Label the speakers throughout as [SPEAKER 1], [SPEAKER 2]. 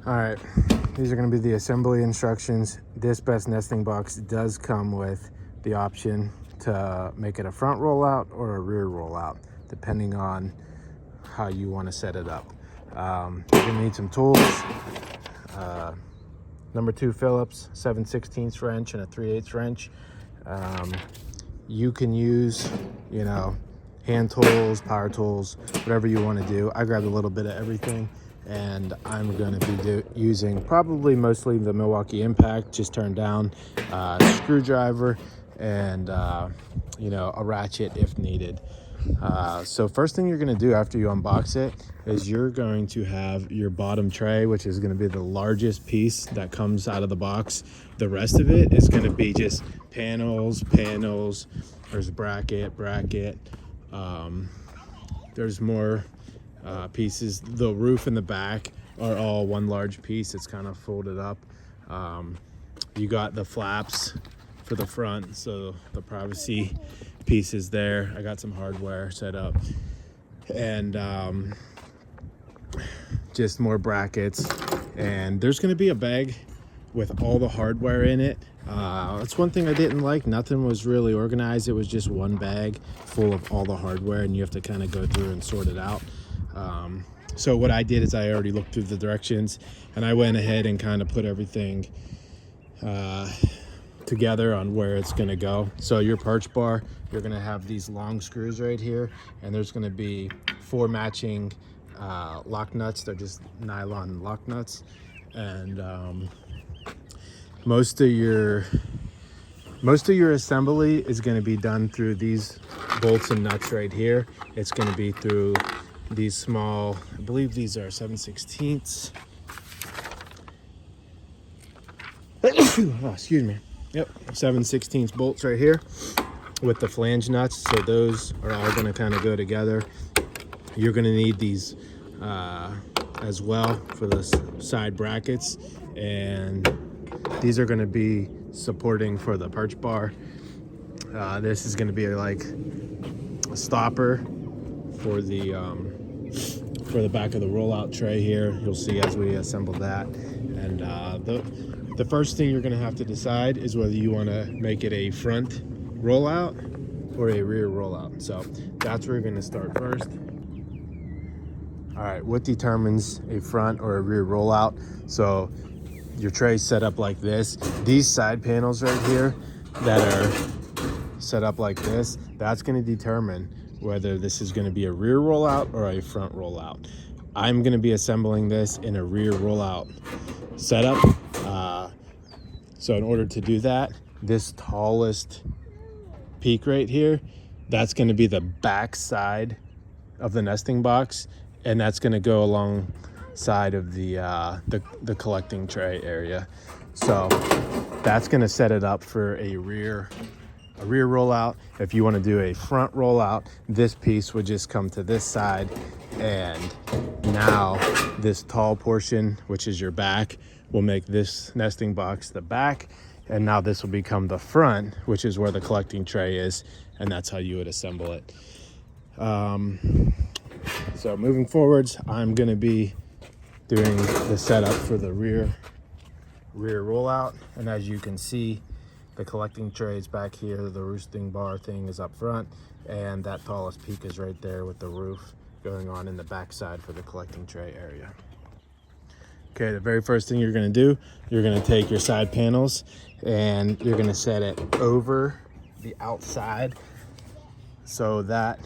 [SPEAKER 1] All right, these are going to be the assembly instructions. This best nesting box does come with the option to make it a front rollout or a rear rollout, depending on how you want to set it up. You're going to need some tools, number 2 Phillips, 7/16 wrench and a 3/8 wrench. You can use, hand tools, power tools, whatever you want to do. I grabbed a little bit of everything, and I'm going to be using probably mostly the Milwaukee Impact, just turned down, screwdriver, and a ratchet if needed. So first thing you're going to do after you unbox it is you're going to have your bottom tray, which is going to be the largest piece that comes out of the box. The rest of it is going to be just panels. There's bracket. There's more pieces. The roof and the back are all one large piece. It's kind of folded up. You got the flaps for the front, so the privacy piece is there. I got some hardware set up, and just more brackets. And there's going to be a bag with all the hardware in it. That's one thing I didn't like. Nothing was really organized. It was just one bag full of all the hardware, and you have to kind of go through and sort it out. So what I did is I already looked through the directions, and I went ahead and kind of put everything together on where it's going to go. So your perch bar, you're going to have these long screws right here, and there's going to be 4 matching lock nuts. They're just nylon lock nuts, and most of your assembly is going to be done through these bolts and nuts right here. It's going to be through these small, I believe these are 7/16. Oh, excuse me. Yep, 7/16 bolts right here with the flange nuts. So those are all going to kind of go together. You're going to need these as well for the side brackets, and these are going to be supporting for the perch bar. This is going to be like a stopper for the back of the rollout tray here. You'll see as we assemble that. And the first thing you're going to have to decide is whether you want to make it a front rollout or a rear rollout. So that's where you're going to start first. All right, what determines a front or a rear rollout? So your tray set up like this. These side panels right here that are set up like this, that's going to determine whether this is going to be a rear rollout or a front rollout. I'm going to be assembling this in a rear rollout setup. So in order to do that, this tallest peak right here, that's going to be the back side of the nesting box, and that's going to go alongside of the collecting tray area. So that's going to set it up for a rear rollout. If you want to do a front rollout, this piece would just come to this side, and now this tall portion, which is your back, will make this nesting box the back, and now this will become the front, which is where the collecting tray is, and that's how you would assemble it. So moving forwards, I'm going to be doing the setup for the rear rollout, and as you can see, the collecting tray is back here, the roosting bar thing is up front, and that tallest peak is right there with the roof going on in the back side for the collecting tray area. Okay, the very first thing you're going to do, you're going to take your side panels and you're going to set it over the outside. So that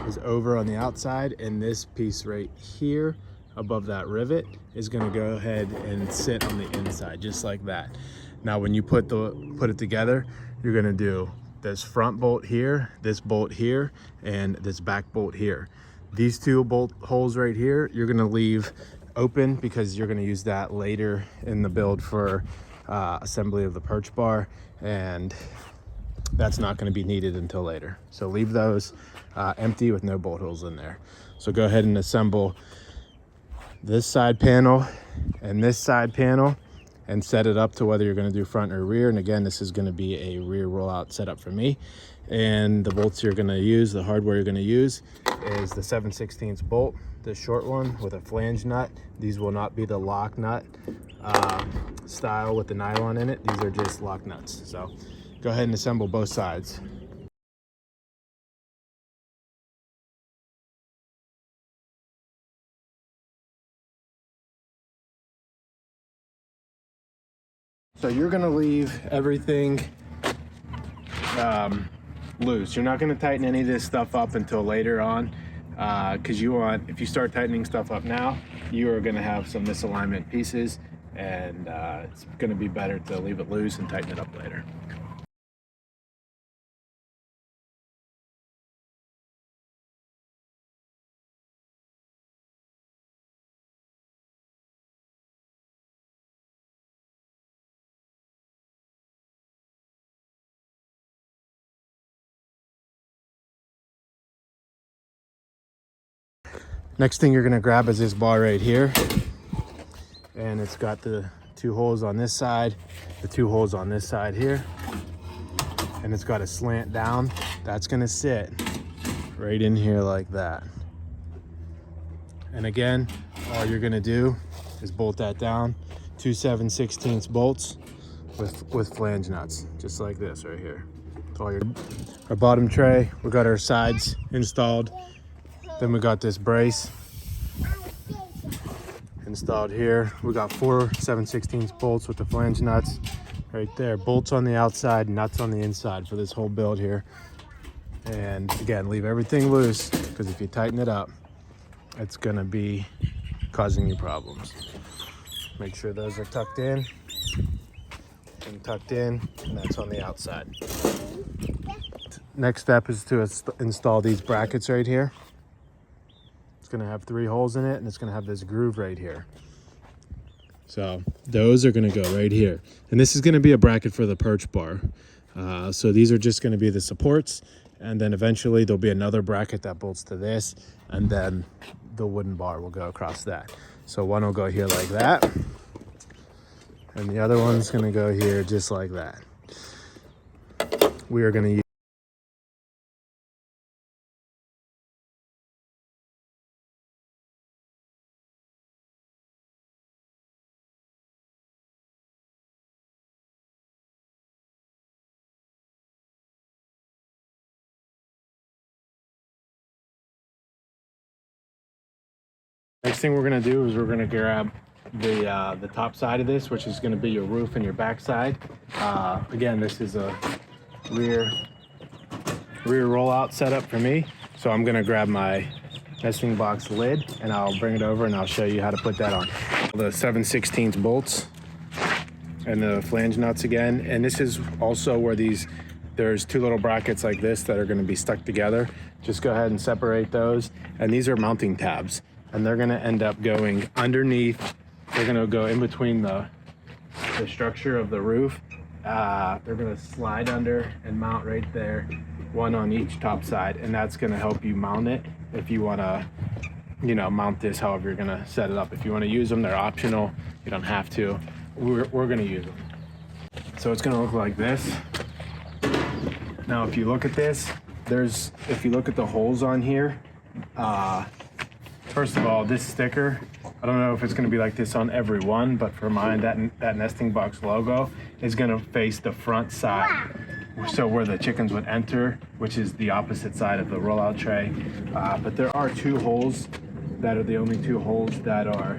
[SPEAKER 1] is over on the outside, and this piece right here above that rivet is going to go ahead and sit on the inside, just like that. Now when you put it together, you're going to do this front bolt here, this bolt here, and this back bolt here. These 2 bolt holes right here, you're going to leave open because you're going to use that later in the build for assembly of the perch bar, and that's not going to be needed until later. So leave those empty with no bolt holes in there. So go ahead and assemble this side panel and this side panel and set it up to whether you're going to do front or rear. And again, this is going to be a rear rollout setup for me. And the bolts you're going to use, the hardware you're going to use is the 7/16 bolt. the short one with a flange nut. These will not be the lock nut style with the nylon in it. These are just lock nuts. So go ahead and assemble both sides. So you're gonna leave everything loose. You're not gonna tighten any of this stuff up until later on, because if you start tightening stuff up now, you are gonna have some misalignment pieces, and it's gonna be better to leave it loose and tighten it up later. Next thing you're gonna grab is this bar right here, and it's got the 2 holes on this side, the 2 holes on this side here, and it's got a slant down. That's gonna sit right in here like that. And again, all you're gonna do is bolt that down. 2 7/16 bolts with flange nuts, just like this right here. That's all our bottom tray, we got our sides installed. Then we got this brace installed here. We got 4 7/16 bolts with the flange nuts right there. Bolts on the outside, nuts on the inside for this whole build here. And again, leave everything loose, because if you tighten it up, it's gonna be causing you problems. Make sure those are tucked in, and that's on the outside. Next step is to install these brackets right here. It's gonna have 3 holes in it, and it's gonna have this groove right here. So those are gonna go right here. And this is gonna be a bracket for the perch bar. So these are just gonna be the supports, and then eventually there'll be another bracket that bolts to this, and then the wooden bar will go across that. So one will go here like that, and the other one's gonna go here just like that. We are gonna use Next thing we're gonna do is we're gonna grab the top side of this, which is gonna be your roof and your back side. Again, this is a rear rollout setup for me. So I'm gonna grab my nesting box lid, and I'll bring it over and I'll show you how to put that on. The 7/16 bolts and the flange nuts again. And this is also where there's 2 little brackets like this that are gonna be stuck together. Just go ahead and separate those. And these are mounting tabs, and they're gonna end up going underneath. They're gonna go in between the structure of the roof. They're gonna slide under and mount right there, one on each top side, and that's gonna help you mount it if you wanna, mount this however you're gonna set it up. If you wanna use them, they're optional. You don't have to. We're gonna use them. So it's gonna look like this. Now, if you look at this, if you look at the holes on here, first of all, this sticker, I don't know if it's gonna be like this on every one, but for mine, that nesting box logo is gonna face the front side. So where the chickens would enter, which is the opposite side of the rollout tray. But there are 2 holes that are the only 2 holes that are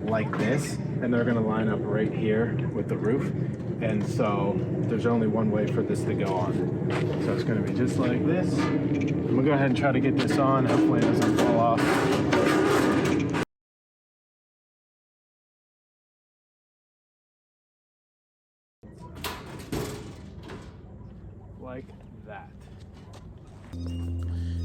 [SPEAKER 1] like this, and they're gonna line up right here with the roof. And so there's only one way for this to go on. So it's gonna be just like this. I'm gonna go ahead and try to get this on. Hopefully it doesn't fall off. Like that.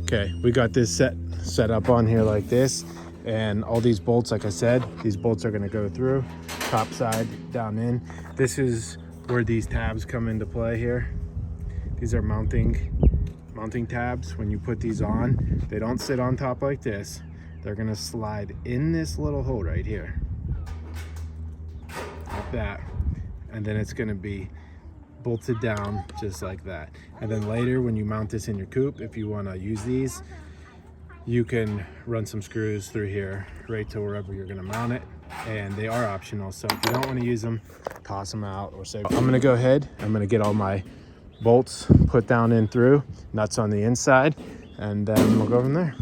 [SPEAKER 1] Okay, we got this set up on here like this, and all these bolts, like I said, these bolts are gonna go through, top side, down in. This is where these tabs come into play here. These are mounting tabs. When you put these on, they don't sit on top like this. They're gonna slide in this little hole right here, like that, and then it's gonna be bolted down just like that. And then later, when you mount this in your coop, if you want to use these, you can run some screws through here right to wherever you're going to mount it, and they are optional. So if you don't want to use them, toss them out or say. I'm going to go ahead, I'm going to get all my bolts put down in through, nuts on the inside, and then we'll go from there.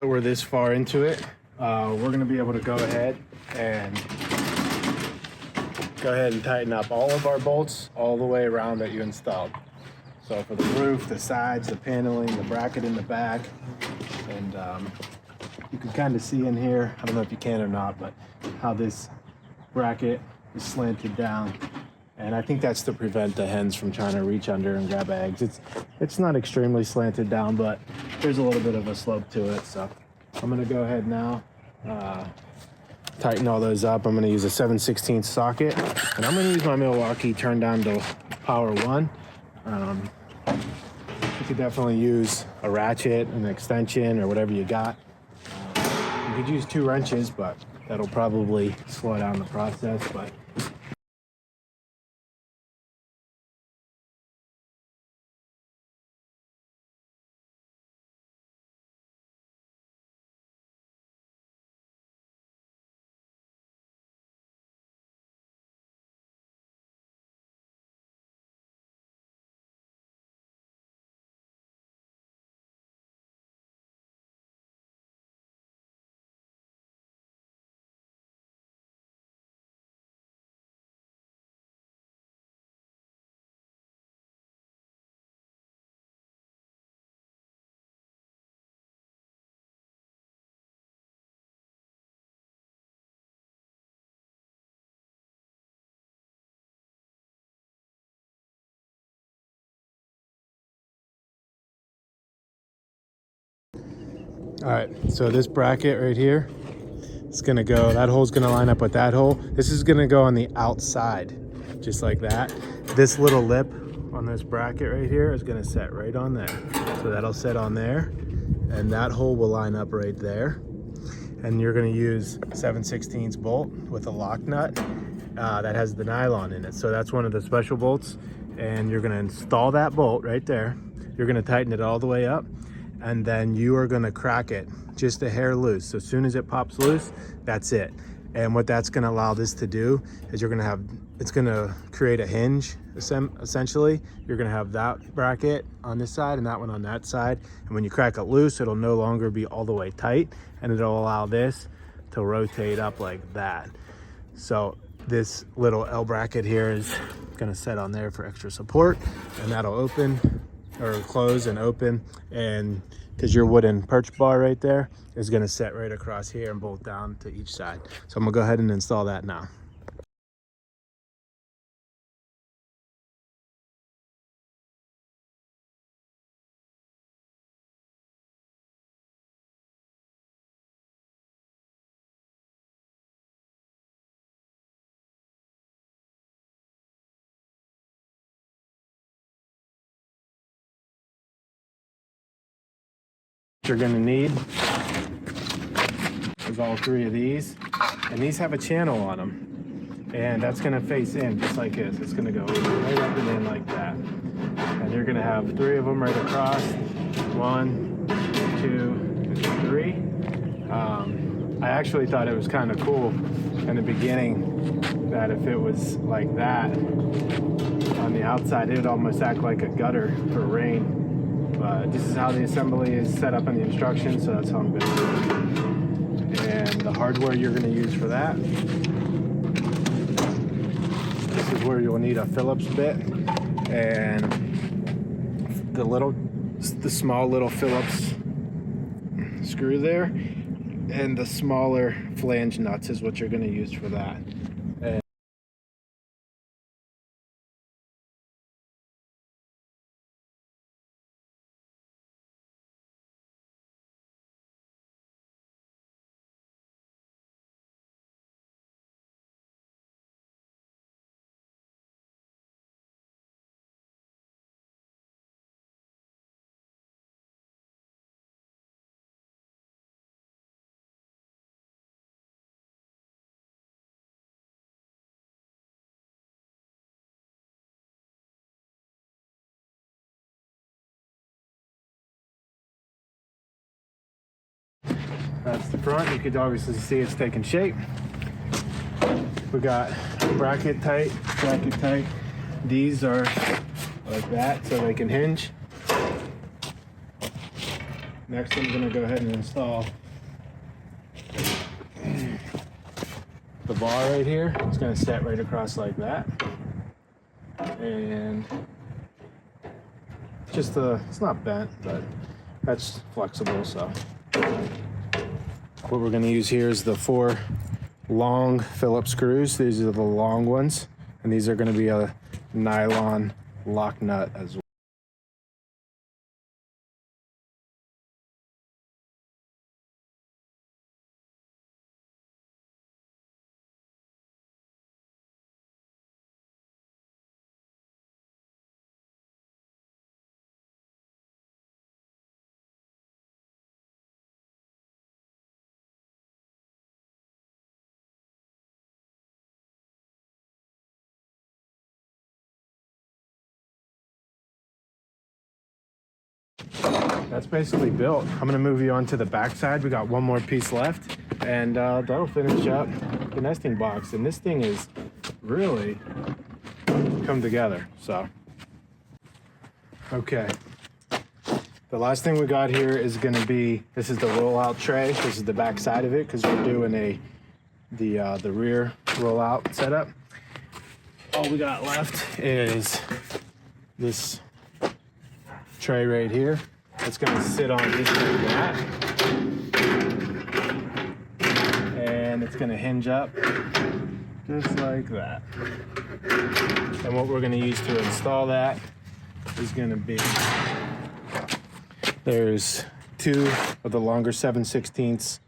[SPEAKER 1] We're this far into it, we're going to be able to go ahead and tighten up all of our bolts all the way around that you installed. So for the roof, the sides, the paneling, the bracket in the back, and you can kind of see in here, I don't know if you can or not, but how this bracket is slanted down. And I think that's to prevent the hens from trying to reach under and grab eggs. It's not extremely slanted down, but there's a little bit of a slope to it. So I'm gonna go ahead now, tighten all those up. I'm gonna use a 7/16 socket, and I'm gonna use my Milwaukee turned down to power 1. You could definitely use a ratchet, an extension, or whatever you got. You could use 2 wrenches, but that'll probably slow down the process. But all right, so this bracket right here, it's gonna go, that hole's gonna line up with that hole. This is gonna go on the outside, just like that. This little lip on this bracket right here is gonna set right on there. So that'll set on there, and that hole will line up right there. And you're gonna use 7/16 bolt with a lock nut that has the nylon in it. So that's one of the special bolts, and you're gonna install that bolt right there. You're gonna tighten it all the way up, and then you are gonna crack it just a hair loose. So as soon as it pops loose, that's it. And what that's gonna allow this to do is it's gonna create a hinge, essentially. You're gonna have that bracket on this side and that one on that side. And when you crack it loose, it'll no longer be all the way tight, and it'll allow this to rotate up like that. So this little L bracket here is gonna set on there for extra support, and that'll open or close and open, and because your wooden perch bar right there is going to set right across here and bolt down to each side. So I'm gonna go ahead and install that now. What you're going to need is all 3 of these, and these have a channel on them, and that's going to face in just like this. It's going to go right up and in like that, and you're going to have 3 of them right across. 1, 2, 3. I actually thought it was kind of cool in the beginning that if it was like that on the outside, it would almost act like a gutter for rain. But this is how the assembly is set up in the instructions, so that's how I'm going to do it. And the hardware you're going to use for that, this is where you'll need a Phillips bit and the small little Phillips screw there, and the smaller flange nuts is what you're going to use for that. And that's the front. You could obviously see it's taking shape. We got bracket tight. These are like that, so they can hinge. Next, I'm gonna go ahead and install the bar right here. It's gonna set right across like that. And just it's not bent, but that's flexible, so. What we're going to use here is the 4 long Phillips screws. These are the long ones, and these are going to be a nylon lock nut as well. That's basically built. I'm gonna move you onto the back side. We got one more piece left, and that'll finish up the nesting box. And this thing is really come together, so. Okay. The last thing we got here is gonna be, this is the rollout tray. This is the back side of it, because we're doing the rear rollout setup. All we got left is this tray right here. It's going to sit on just like that, and it's going to hinge up just like that. And what we're going to use to install that is going to be, there's 2 of the longer 7/16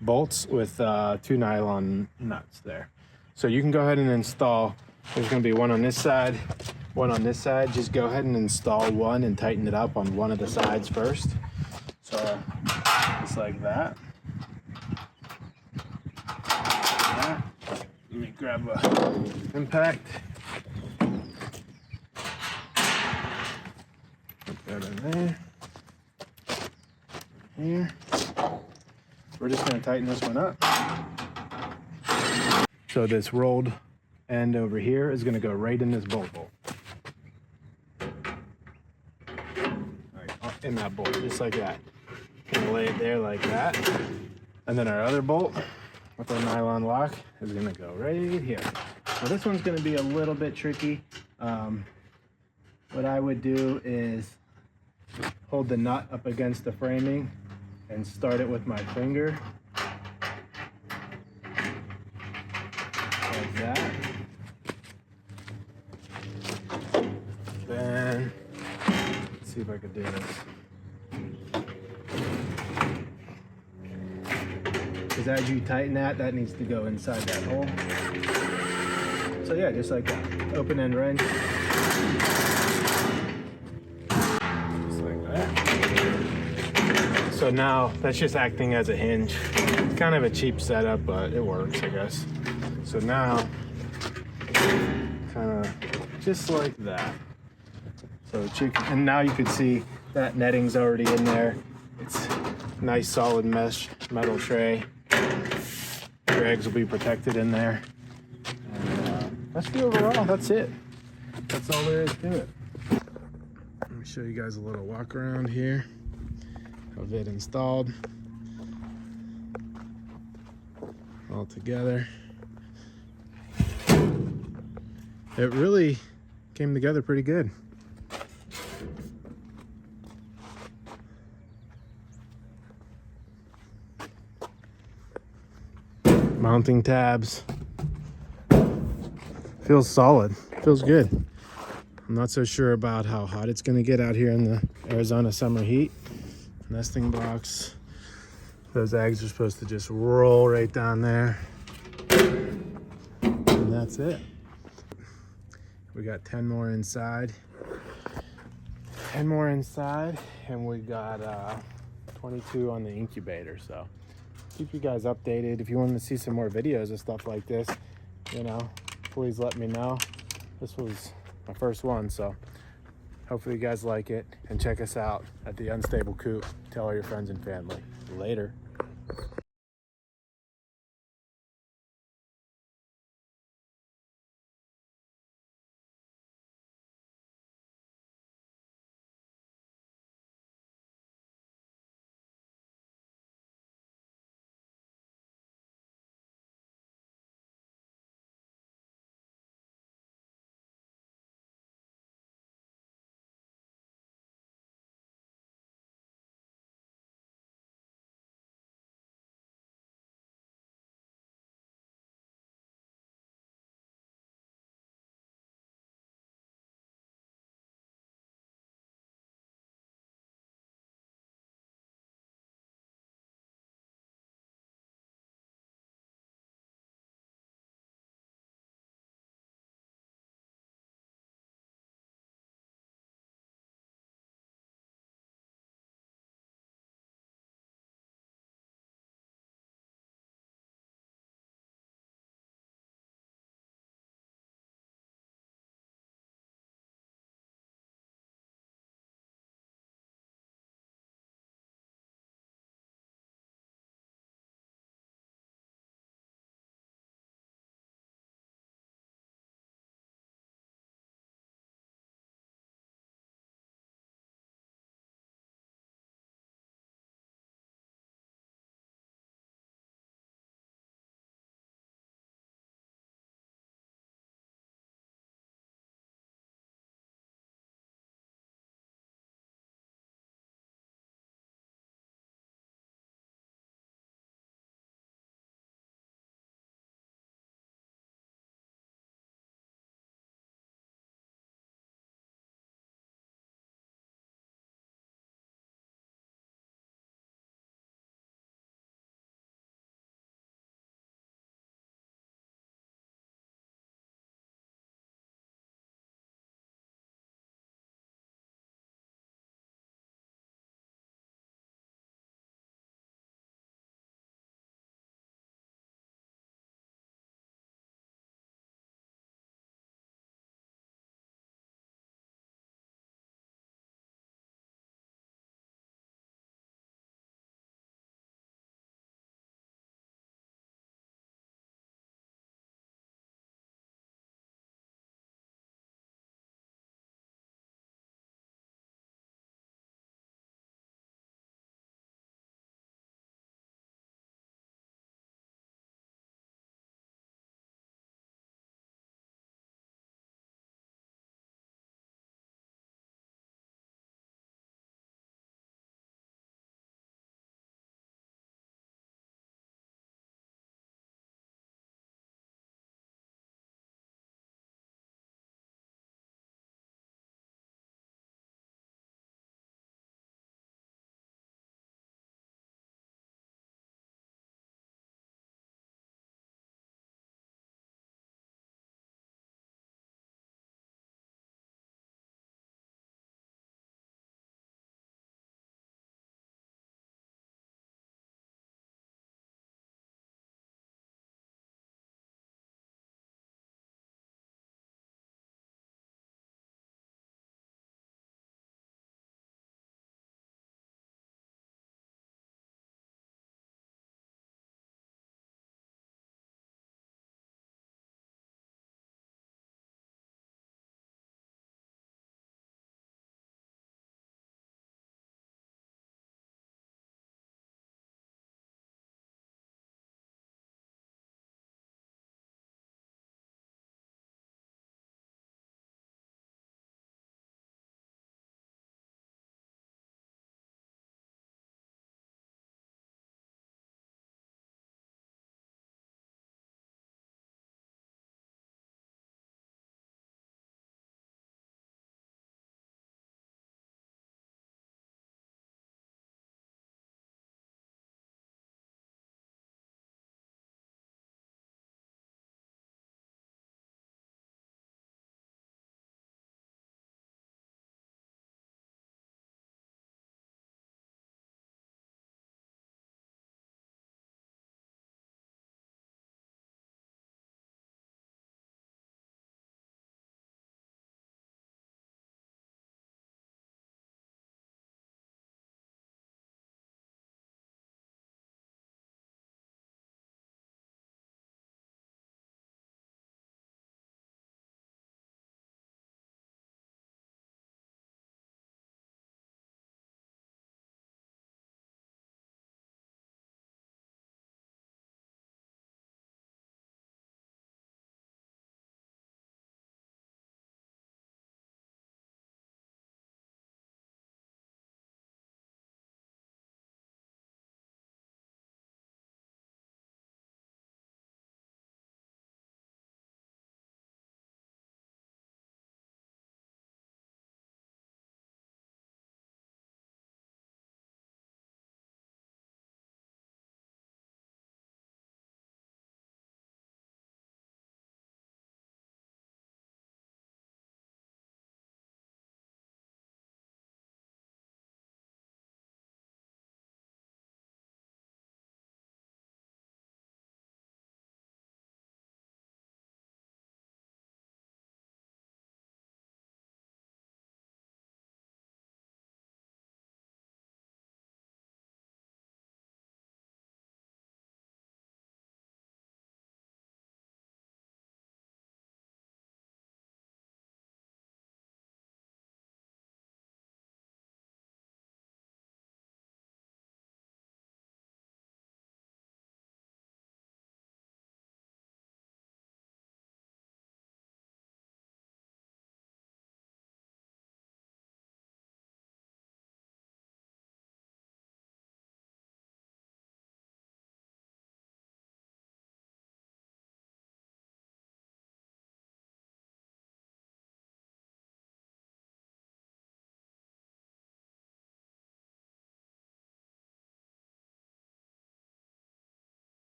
[SPEAKER 1] bolts with 2 nylon nuts there. So you can go ahead and install, there's going to be one on this side, one on this side. Just go ahead and install one and tighten it up on one of the sides first. So just like that. Let me grab a impact. Put that in there. Here. We're just going to tighten this one up. So this rolled end over here is going to go right in this bolt hole. In that bolt, just like that. Gonna lay it there like that. And then our other bolt with our nylon lock is gonna go right here. So this one's gonna be a little bit tricky. What I would do is hold the nut up against the framing and start it with my finger. Like that. Then, let's see if I could do this. Because as you tighten that needs to go inside that hole. So yeah, just like that. Open end wrench. Just like that. So now that's just acting as a hinge. It's kind of a cheap setup, but it works, I guess. So now, kind of just like that. So and now you can see that netting's already in there. It's nice solid mesh metal tray. Your eggs will be protected in there. And that's the overall. That's it. That's all there is to it. Let me show you guys a little walk around here of it installed all together. It really came together pretty good. Mounting tabs. Feels solid. Feels good. I'm not so sure about how hot it's going to get out here in the Arizona summer heat. Nesting box. Those eggs are supposed to just roll right down there. And that's it. We got 10 more inside. 10 more inside, and we got 22 on the incubator. So keep you guys updated. If you want to see some more videos of stuff like this, you know, please let me know. This was my first one, so hopefully you guys like it, and check us out at the Unstable Coop. Tell all your friends and family. Later.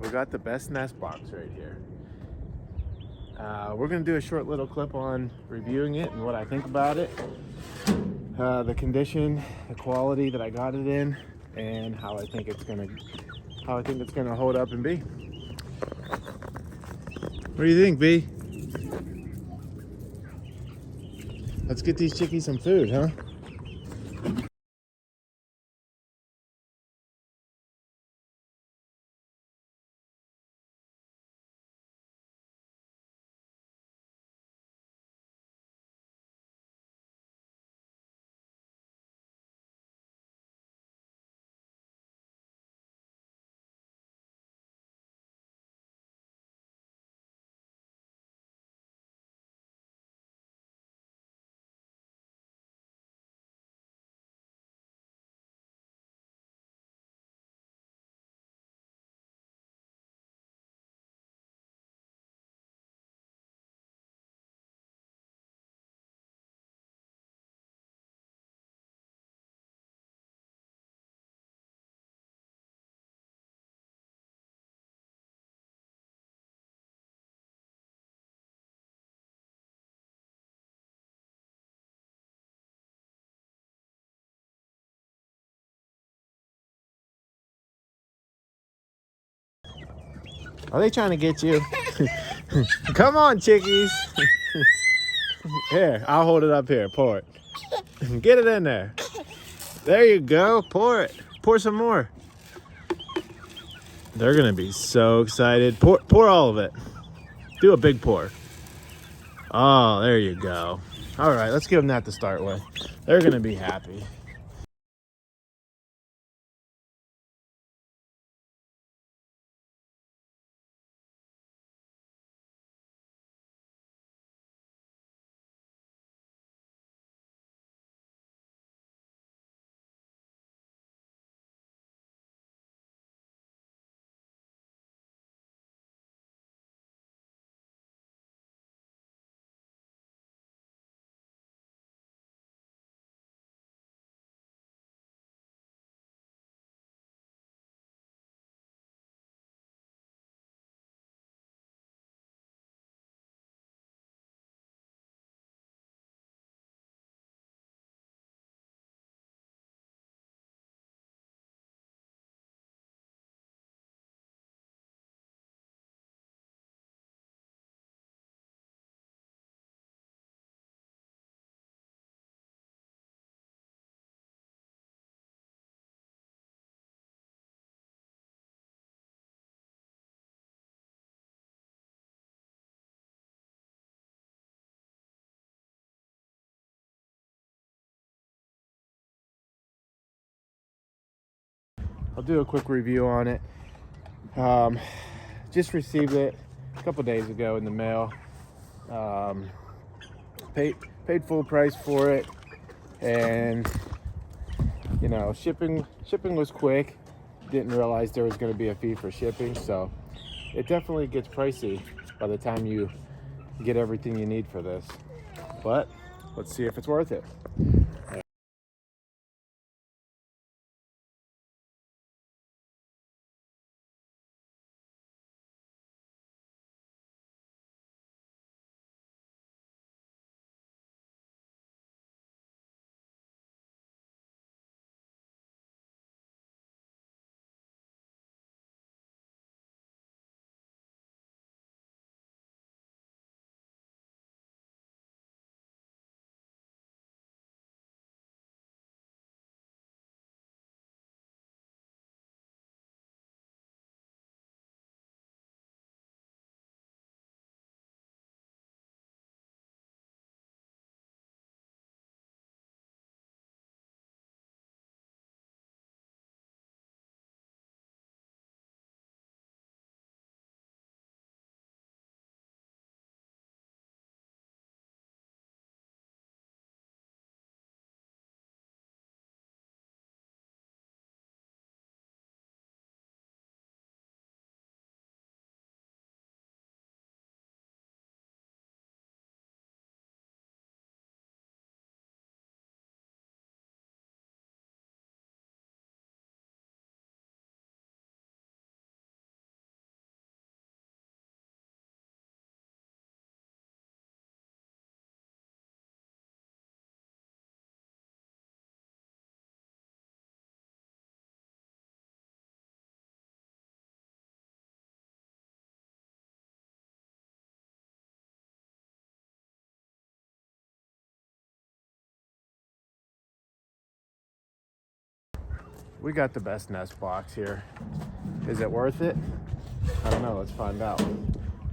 [SPEAKER 1] we got the best nest box right here. We're gonna do a short little clip on reviewing it and what I think about it, the condition, the quality that I got it in, and how I think it's gonna hold up and be. What do you think, B? Let's get these chickies some food, huh? Are they trying to get you? Come on, chickies. Here, I'll hold it up here. Pour it. Get it in there. There you go. Pour it. Pour some more. They're gonna be so excited. Pour all of it. Do a big pour. Oh, there you go. All right, let's give them that to start with. They're gonna be happy. I'll do a quick review on it. Just received it a couple days ago in the mail. Paid full price for it, and shipping was quick. Didn't realize there was going to be a fee for shipping, so it definitely gets pricey by the time you get everything you need for this. But let's see if it's worth it. We got the best nest box here. Is it worth it? I don't know. Let's find out.